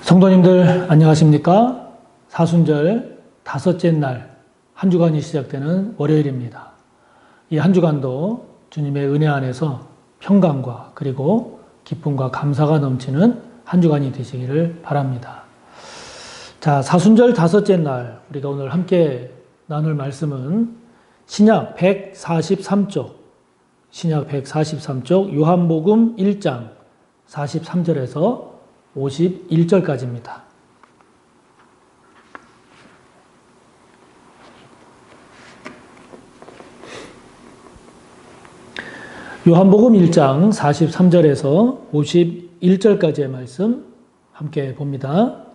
성도님들 안녕하십니까? 사순절 다섯째 날 한 주간이 시작되는 월요일입니다. 이 한 주간도 주님의 은혜 안에서 평강과 그리고 기쁨과 감사가 넘치는 한 주간이 되시기를 바랍니다. 자, 사순절 다섯째 날 우리가 오늘 함께 나눌 말씀은 신약 143쪽 요한복음 1장 43절에서 51절까지입니다. 요한복음 1장 43절에서 51절까지의 말씀 함께 봅니다.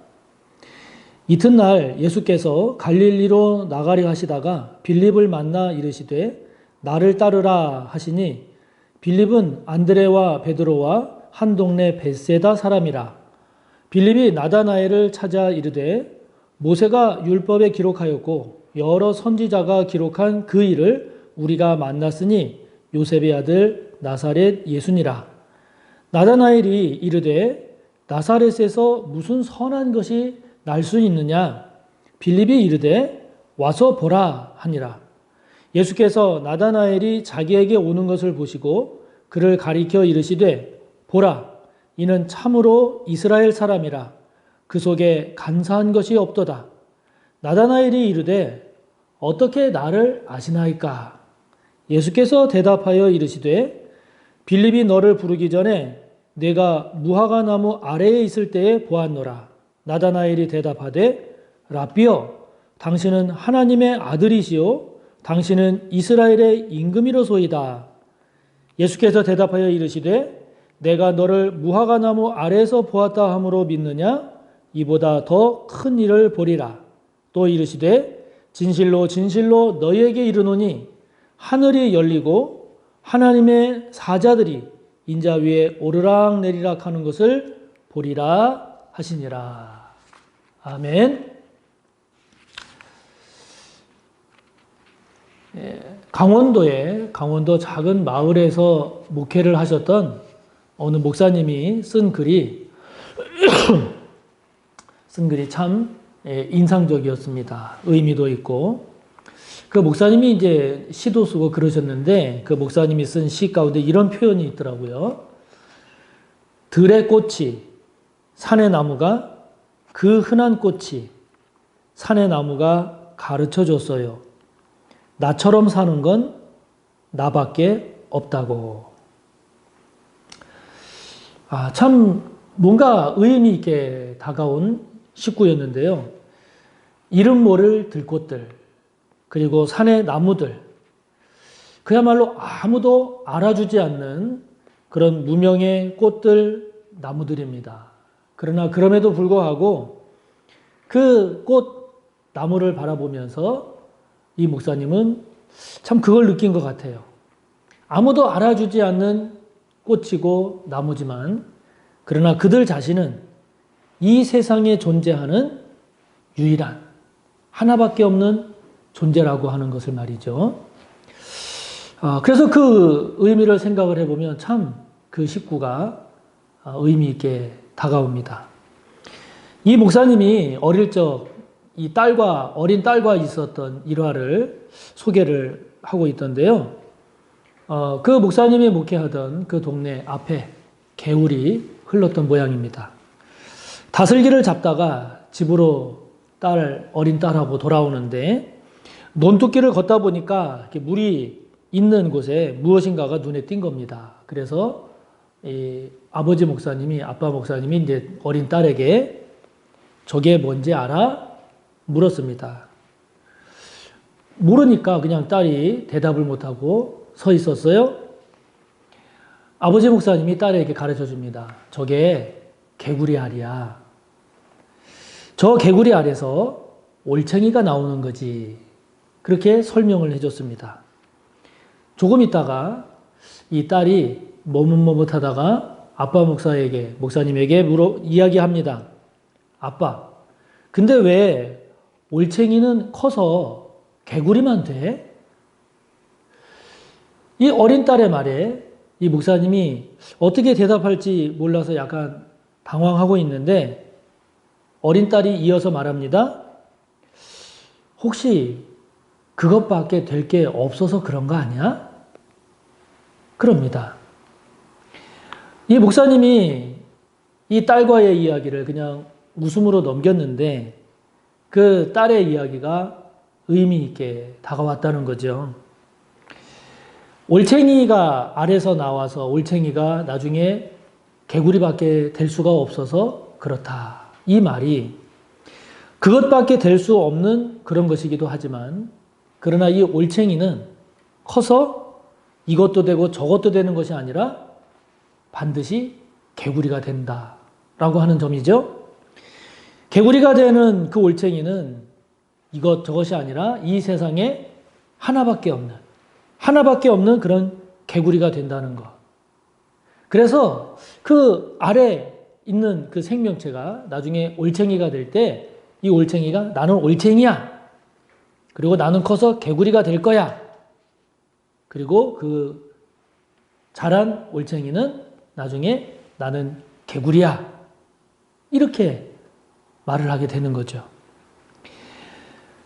이튿날 예수께서 갈릴리로 나가려 하시다가 빌립을 만나 이르시되 나를 따르라 하시니 빌립은 안드레와 베드로와 한 동네 벳세다 사람이라. 빌립이 나다나엘을 찾아 이르되 모세가 율법에 기록하였고 여러 선지자가 기록한 그 일을 우리가 만났으니 요셉의 아들 나사렛 예수니라. 나다나엘이 이르되 나사렛에서 무슨 선한 것이 날 수 있느냐? 빌립이 이르되 와서 보라 하니라. 예수께서 나다나엘이 자기에게 오는 것을 보시고 그를 가리켜 이르시되 보라, 이는 참으로 이스라엘 사람이라. 그 속에 간사한 것이 없도다. 나다나엘이 이르되 어떻게 나를 아시나이까? 예수께서 대답하여 이르시되 빌립이 너를 부르기 전에 내가 무화과 나무 아래에 있을 때에 보았노라. 나다나엘이 대답하되 라삐여, 당신은 하나님의 아들이시요 당신은 이스라엘의 임금이로소이다. 예수께서 대답하여 이르시되 내가 너를 무화과 나무 아래에서 보았다 함으로 믿느냐? 이보다 더 큰 일을 보리라. 또 이르시되 진실로 진실로 너희에게 이르노니 하늘이 열리고 하나님의 사자들이 인자 위에 오르락 내리락 하는 것을 보리라 하시니라. 아멘. 강원도 작은 마을에서 목회를 하셨던 어느 목사님이 쓴 글이 참 인상적이었습니다. 의미도 있고. 그 목사님이 이제 시도 쓰고 그러셨는데 그 목사님이 쓴 시 가운데 이런 표현이 있더라고요. 들의 꽃이 산의 나무가 그 흔한 꽃이 산의 나무가 가르쳐 줬어요. 나처럼 사는 건 나밖에 없다고. 참 뭔가 의미 있게 다가온 식구였는데요. 이름 모를 들꽃들, 그리고 산의 나무들, 그야말로 아무도 알아주지 않는 그런 무명의 꽃들, 나무들입니다. 그러나 그럼에도 불구하고 그 꽃, 나무를 바라보면서 이 목사님은 참 그걸 느낀 것 같아요. 아무도 알아주지 않는 꽃이고 나무지만 그러나 그들 자신은 이 세상에 존재하는 유일한 하나밖에 없는 존재라고 하는 것을 말이죠. 그래서 그 의미를 생각을 해보면 참 그 식구가 의미 있게 다가옵니다. 이 목사님이 어릴 적 이 어린 딸과 있었던 일화를 소개를 하고 있던데요. 그 목사님이 목회하던 그 동네 앞에 개울이 흘렀던 모양입니다. 다슬기를 잡다가 집으로 어린 딸하고 돌아오는데 논두길을 걷다 보니까 이렇게 물이 있는 곳에 무엇인가가 눈에 띈 겁니다. 그래서 아빠 목사님이 이제 어린 딸에게 저게 뭔지 알아? 물었습니다. 모르니까 그냥 딸이 대답을 못하고 서 있었어요. 아버지 목사님이 딸에게 가르쳐 줍니다. 저게 개구리 알이야. 저 개구리 알에서 올챙이가 나오는 거지. 그렇게 설명을 해줬습니다. 조금 있다가 이 딸이 머뭇머뭇하다가 아빠 목사님에게 이야기합니다. 아빠, 근데 왜 올챙이는 커서 개구리만 돼? 이 어린 딸의 말에 이 목사님이 어떻게 대답할지 몰라서 약간 당황하고 있는데 어린 딸이 이어서 말합니다. 혹시 그것밖에 될 게 없어서 그런 거 아니야? 그럽니다. 이 목사님이 이 딸과의 이야기를 그냥 웃음으로 넘겼는데 그 딸의 이야기가 의미 있게 다가왔다는 거죠. 올챙이가 알에서 나와서 올챙이가 나중에 개구리밖에 될 수가 없어서 그렇다. 이 말이 그것밖에 될 수 없는 그런 것이기도 하지만 그러나 이 올챙이는 커서 이것도 되고 저것도 되는 것이 아니라 반드시 개구리가 된다라고 하는 점이죠. 개구리가 되는 그 올챙이는 이것 저것이 아니라 이 세상에 하나밖에 없는 그런 개구리가 된다는 것. 그래서 그 아래 있는 그 생명체가 나중에 올챙이가 될 때 이 올챙이가 나는 올챙이야. 그리고 나는 커서 개구리가 될 거야. 그리고 그 자란 올챙이는 나중에 나는 개구리야. 이렇게 말을 하게 되는 거죠.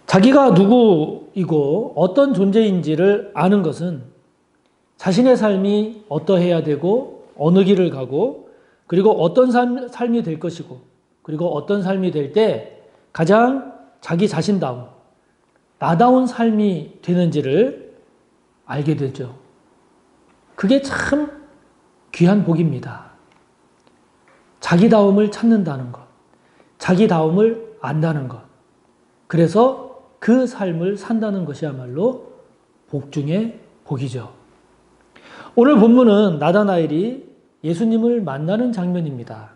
자기가 누구이고 어떤 존재인지를 아는 것은 자신의 삶이 어떠해야 되고 어느 길을 가고 그리고 어떤 삶이 될 것이고 그리고 어떤 삶이 될 때 가장 자기 자신다운 나다운 삶이 되는지를 알게 되죠. 그게 참 귀한 복입니다. 자기다움을 찾는다는 것, 자기다움을 안다는 것. 그래서 그 삶을 산다는 것이야말로 복 중의 복이죠. 오늘 본문은 나다나엘이 예수님을 만나는 장면입니다.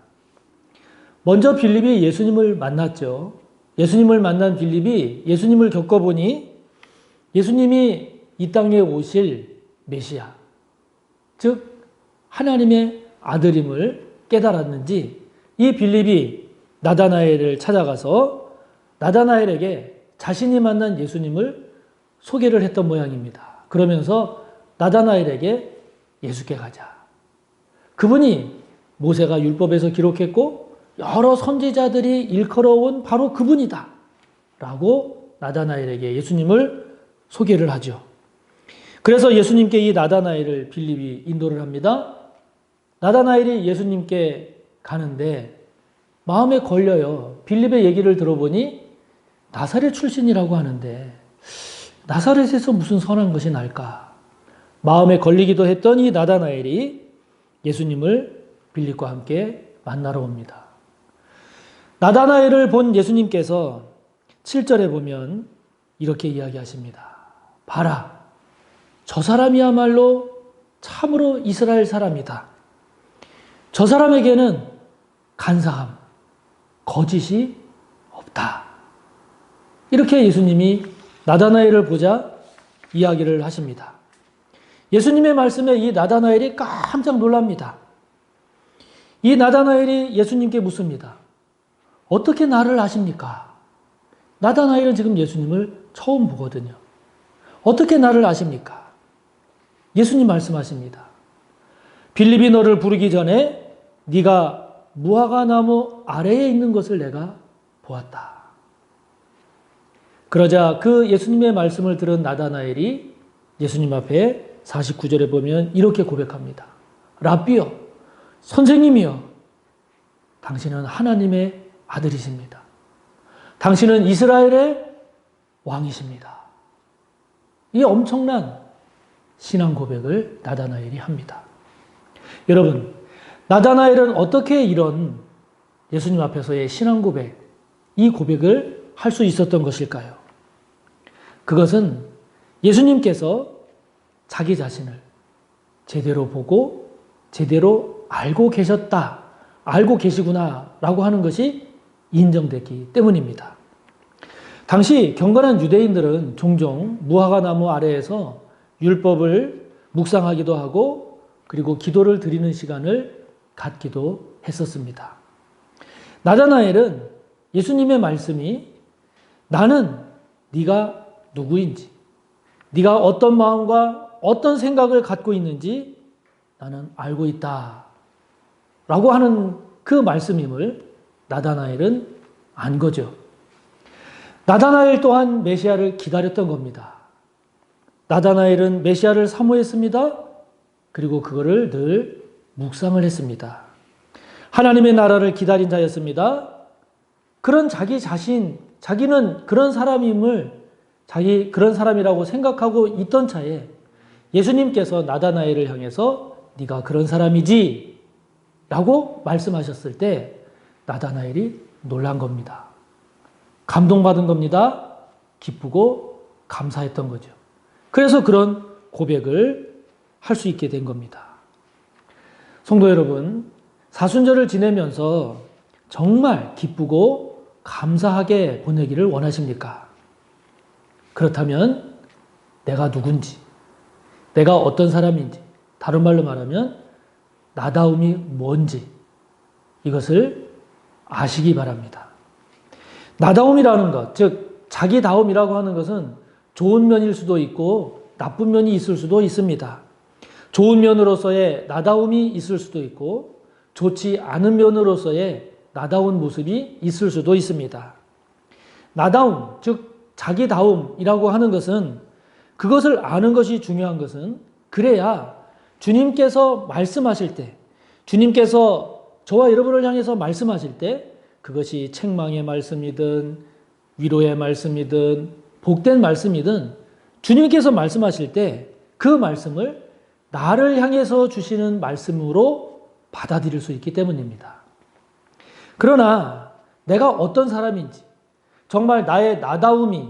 먼저 빌립이 예수님을 만났죠. 예수님을 만난 빌립이 예수님을 겪어보니 예수님이 이 땅에 오실 메시아, 즉 하나님의 아들임을 깨달았는지 이 빌립이 나다나엘을 찾아가서 나다나엘에게 자신이 만난 예수님을 소개를 했던 모양입니다. 그러면서 나다나엘에게 예수께 가자. 그분이 모세가 율법에서 기록했고 여러 선지자들이 일컬어온 바로 그분이다. 라고 나다나엘에게 예수님을 소개를 하죠. 그래서 예수님께 이 나다나엘을 빌립이 인도를 합니다. 나다나엘이 예수님께 가는데 마음에 걸려요. 빌립의 얘기를 들어보니 나사렛 출신이라고 하는데 나사렛에서 무슨 선한 것이 날까? 마음에 걸리기도 했던 이 나다나엘이 예수님을 빌립과 함께 만나러 옵니다. 나다나엘을 본 예수님께서 7절에 보면 이렇게 이야기하십니다. 봐라, 저 사람이야말로 참으로 이스라엘 사람이다. 저 사람에게는 간사함, 거짓이 없다. 이렇게 예수님이 나다나엘을 보자 이야기를 하십니다. 예수님의 말씀에 이 나다나엘이 깜짝 놀랍니다. 이 나다나엘이 예수님께 묻습니다. 어떻게 나를 아십니까? 나다나엘은 지금 예수님을 처음 보거든요. 어떻게 나를 아십니까? 예수님 말씀하십니다. 빌립이 너를 부르기 전에 네가 무화과 나무 아래에 있는 것을 내가 보았다. 그러자 그 예수님의 말씀을 들은 나다나엘이 예수님 앞에 49절에 보면 이렇게 고백합니다. 랍비여, 선생님이여, 당신은 하나님의 아들이십니다. 당신은 이스라엘의 왕이십니다. 이 엄청난 신앙 고백을 나다나엘이 합니다. 여러분, 나다나엘은 어떻게 이런 예수님 앞에서의 신앙 고백, 이 고백을 할 수 있었던 것일까요? 그것은 예수님께서 자기 자신을 제대로 보고 제대로 알고 계셨다, 알고 계시구나 라고 하는 것이 인정됐기 때문입니다. 당시 경건한 유대인들은 종종 무화과 나무 아래에서 율법을 묵상하기도 하고 그리고 기도를 드리는 시간을 갖기도 했었습니다. 나다나엘은 예수님의 말씀이 나는 네가 누구인지, 네가 어떤 마음과 어떤 생각을 갖고 있는지 나는 알고 있다 라고 하는 그 말씀임을 나다나엘은 안 거죠. 나다나엘 또한 메시아를 기다렸던 겁니다. 나다나엘은 메시아를 사모했습니다. 그리고 그거를 늘 묵상을 했습니다. 하나님의 나라를 기다린 자였습니다. 그런 자기 자신, 자기는 그런 사람임을 그런 사람이라고 생각하고 있던 차에 예수님께서 나다나엘을 향해서 네가 그런 사람이지 라고 말씀하셨을 때 나다나엘이 놀란 겁니다. 감동받은 겁니다. 기쁘고 감사했던 거죠. 그래서 그런 고백을 할 수 있게 된 겁니다. 성도 여러분, 사순절을 지내면서 정말 기쁘고 감사하게 보내기를 원하십니까? 그렇다면 내가 누군지, 내가 어떤 사람인지, 다른 말로 말하면 나다움이 뭔지 이것을 아시기 바랍니다. 나다움이라는 것, 즉 자기다움이라고 하는 것은 좋은 면일 수도 있고 나쁜 면이 있을 수도 있습니다. 좋은 면으로서의 나다움이 있을 수도 있고 좋지 않은 면으로서의 나다운 모습이 있을 수도 있습니다. 나다움, 즉 자기다움이라고 하는 것은 그것을 아는 것이 중요한 것은 그래야 주님께서 말씀하실 때, 주님께서 저와 여러분을 향해서 말씀하실 때 그것이 책망의 말씀이든 위로의 말씀이든 복된 말씀이든 주님께서 말씀하실 때 그 말씀을 나를 향해서 주시는 말씀으로 받아들일 수 있기 때문입니다. 그러나 내가 어떤 사람인지, 정말 나의 나다움이,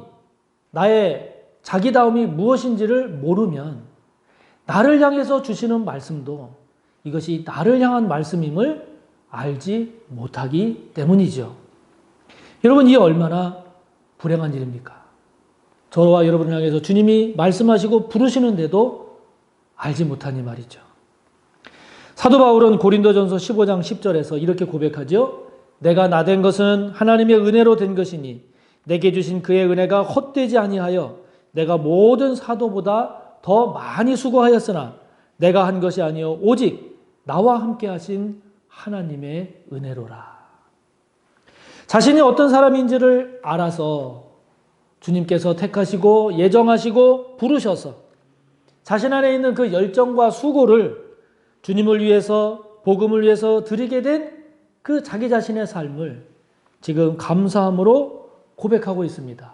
나의 자기다움이 무엇인지를 모르면 나를 향해서 주시는 말씀도 이것이 나를 향한 말씀임을 알지 못하기 때문이죠. 여러분, 이게 얼마나 불행한 일입니까? 저와 여러분을 향해서 주님이 말씀하시고 부르시는데도 알지 못하니 말이죠. 사도 바울은 고린도전서 15장 10절에서 이렇게 고백하죠. 내가 나된 것은 하나님의 은혜로 된 것이니 내게 주신 그의 은혜가 헛되지 아니하여 내가 모든 사도보다 더 많이 수고하였으나 내가 한 것이 아니요 오직 나와 함께 하신 하나님의 은혜로라. 자신이 어떤 사람인지를 알아서 주님께서 택하시고 예정하시고 부르셔서 자신 안에 있는 그 열정과 수고를 주님을 위해서, 복음을 위해서 드리게 된 그 자기 자신의 삶을 지금 감사함으로 고백하고 있습니다.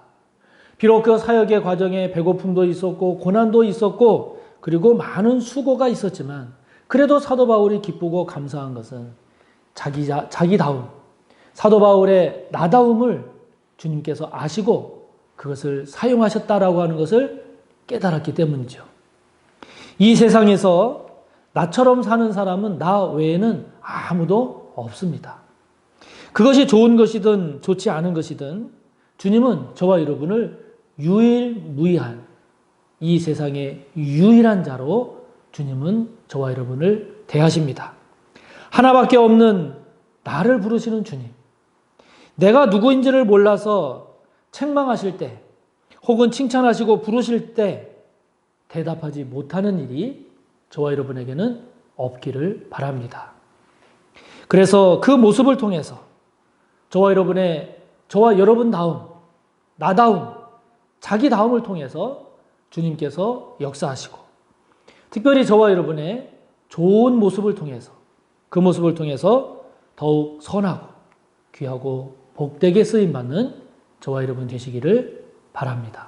비록 그 사역의 과정에 배고픔도 있었고 고난도 있었고 그리고 많은 수고가 있었지만 그래도 사도 바울이 기쁘고 감사한 것은 자기다움, 사도 바울의 나다움을 주님께서 아시고 그것을 사용하셨다라고 하는 것을 깨달았기 때문이죠. 이 세상에서 나처럼 사는 사람은 나 외에는 아무도 없습니다. 그것이 좋은 것이든 좋지 않은 것이든 주님은 저와 여러분을 유일무이한 이 세상의 유일한 자로 주님은 저와 여러분을 대하십니다. 하나밖에 없는 나를 부르시는 주님. 내가 누구인지를 몰라서 책망하실 때 혹은 칭찬하시고 부르실 때 대답하지 못하는 일이 저와 여러분에게는 없기를 바랍니다. 그래서 그 모습을 통해서 저와 여러분다움, 나다움, 자기다움을 통해서 주님께서 역사하시고 특별히 저와 여러분의 좋은 모습을 통해서 그 모습을 통해서 더욱 선하고 귀하고 복되게 쓰임받는 저와 여러분 되시기를 바랍니다.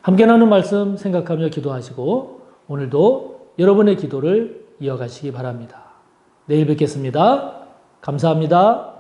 함께 나누는 말씀 생각하며 기도하시고 오늘도 여러분의 기도를 이어가시기 바랍니다. 내일 뵙겠습니다. 감사합니다.